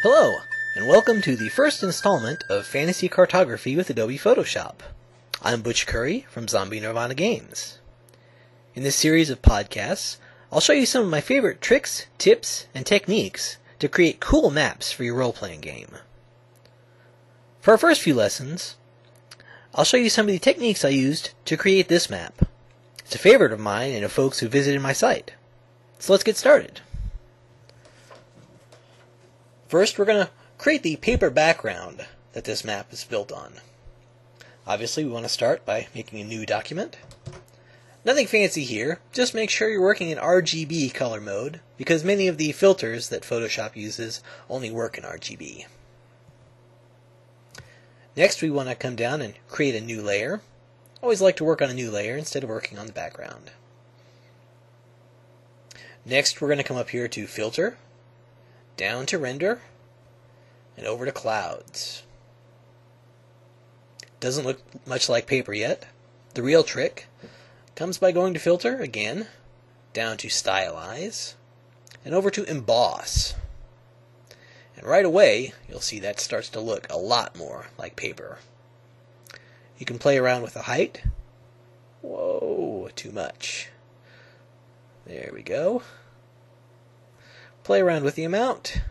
Hello, and welcome to the first installment of Fantasy Cartography with Adobe Photoshop. I'm Butch Curry from Zombie Nirvana Games. In this series of podcasts, I'll show you some of my favorite tricks, tips, and techniques to create cool maps for your role-playing game. For our first few lessons, I'll show you some of the techniques I used to create this map. It's a favorite of mine and of folks who visited my site. So let's get started. First, we're going to create the paper background that this map is built on. Obviously, we want to start by making a new document. Nothing fancy here, just make sure you're working in RGB color mode, because many of the filters that Photoshop uses only work in RGB. Next, we want to come down and create a new layer. Always like to work on a new layer instead of working on the background. Next, we're going to come up here to Filter, down to Render, and over to Clouds. Doesn't look much like paper yet. The real trick comes by going to Filter again, down to Stylize, and over to Emboss. And right away, you'll see that starts to look a lot more like paper. You can play around with the height. Whoa, too much. There we go. Play around with the amount.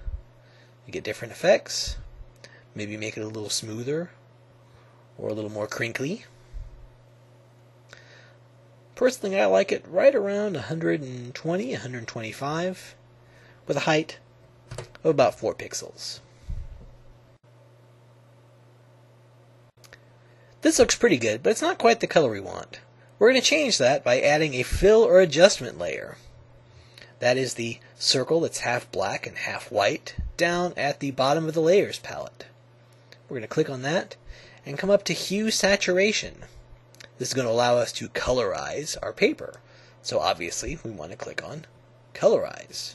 You get different effects. Maybe make it a little smoother or a little more crinkly. Personally, I like it right around 120, 125 with a height of about 4 pixels. This looks pretty good, but it's not quite the color we want. We're going to change that by adding a fill or adjustment layer. That is the circle that's half black and half white down at the bottom of the Layers palette. We're going to click on that and come up to Hue Saturation. This is going to allow us to colorize our paper. So obviously we want to click on Colorize.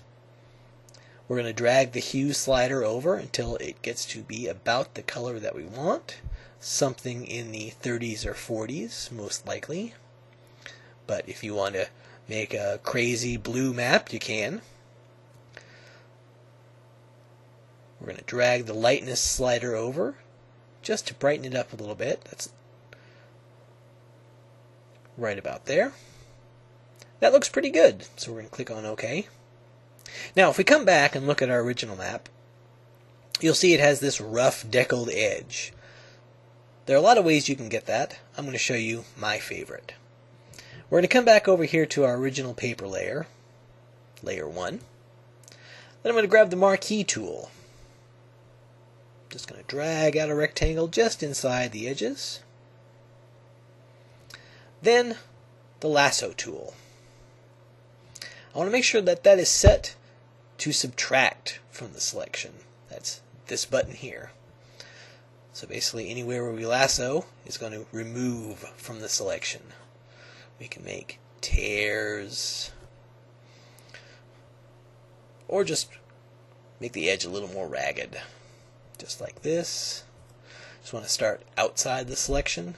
We're going to drag the hue slider over until it gets to be about the color that we want. Something in the 30s or 40s, most likely. But if you want to make a crazy blue map, you can. We're going to drag the lightness slider over just to brighten it up a little bit. That's right about there. That looks pretty good, so we're going to click on OK. Now, if we come back and look at our original map, you'll see it has this rough deckled edge. There are a lot of ways you can get that. I'm going to show you my favorite. We're going to come back over here to our original paper layer, layer 1. Then I'm going to grab the marquee tool. Just going to drag out a rectangle just inside the edges. Then the lasso tool. I want to make sure that that is set to subtract from the selection. That's this button here. So basically anywhere where we lasso is going to remove from the selection. We can make tears, or just make the edge a little more ragged, just like this. Just want to start outside the selection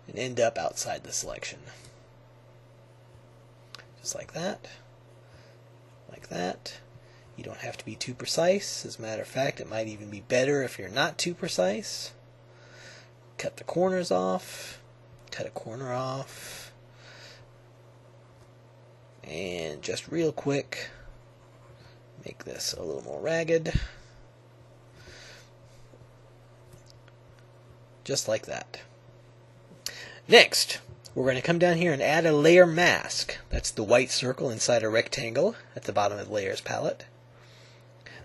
and end up outside the selection. Just like that. Like that. You don't have to be too precise. As a matter of fact, it might even be better if you're not too precise. Cut the corners off. Cut a corner off. And just real quick, make this a little more ragged. Just like that. Next, we're going to come down here and add a layer mask. That's the white circle inside a rectangle at the bottom of the Layers palette.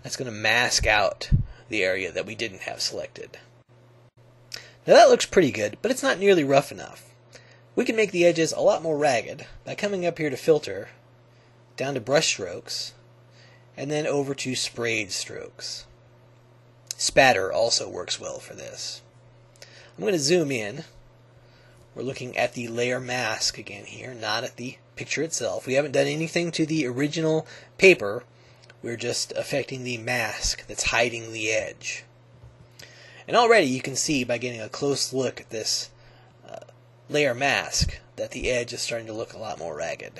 That's going to mask out the area that we didn't have selected. Now that looks pretty good, but it's not nearly rough enough. We can make the edges a lot more ragged by coming up here to Filter, down to Brush Strokes, and then over to Sprayed Strokes. Spatter also works well for this. I'm going to zoom in. We're looking at the layer mask again here, not at the picture itself. We haven't done anything to the original paper. We're just affecting the mask that's hiding the edge. And already you can see by getting a close look at this layer mask that the edge is starting to look a lot more ragged.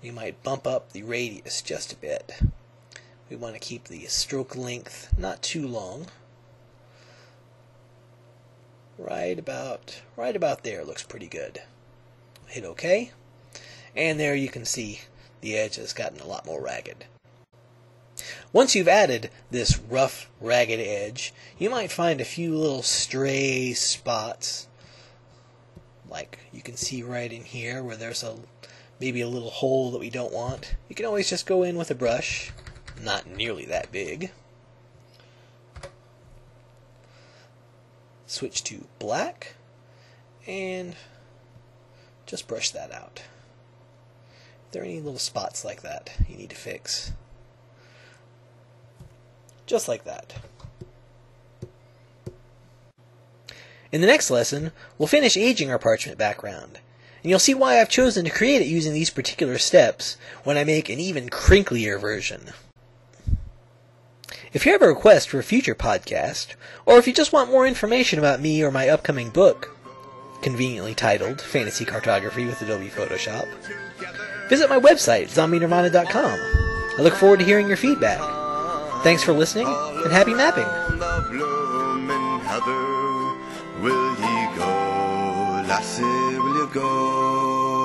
We might bump up the radius just a bit. We want to keep the stroke length not too long. Right about there looks pretty good. Hit OK. And there you can see the edge has gotten a lot more ragged. Once you've added this rough, ragged edge, you might find a few little stray spots. Like you can see right in here where there's maybe a little hole that we don't want. You can always just go in with a brush, not nearly that big. Switch to black and just brush that out. If there are any little spots like that you need to fix. Just like that. In the next lesson, we'll finish aging our parchment background, and you'll see why I've chosen to create it using these particular steps when I make an even crinklier version. If you have a request for a future podcast, or if you just want more information about me or my upcoming book, conveniently titled Fantasy Cartography with Adobe Photoshop, visit my website, zombienirvana.com. I look forward to hearing your feedback. Thanks for listening, and happy mapping! Will ye go, lassie, will you go?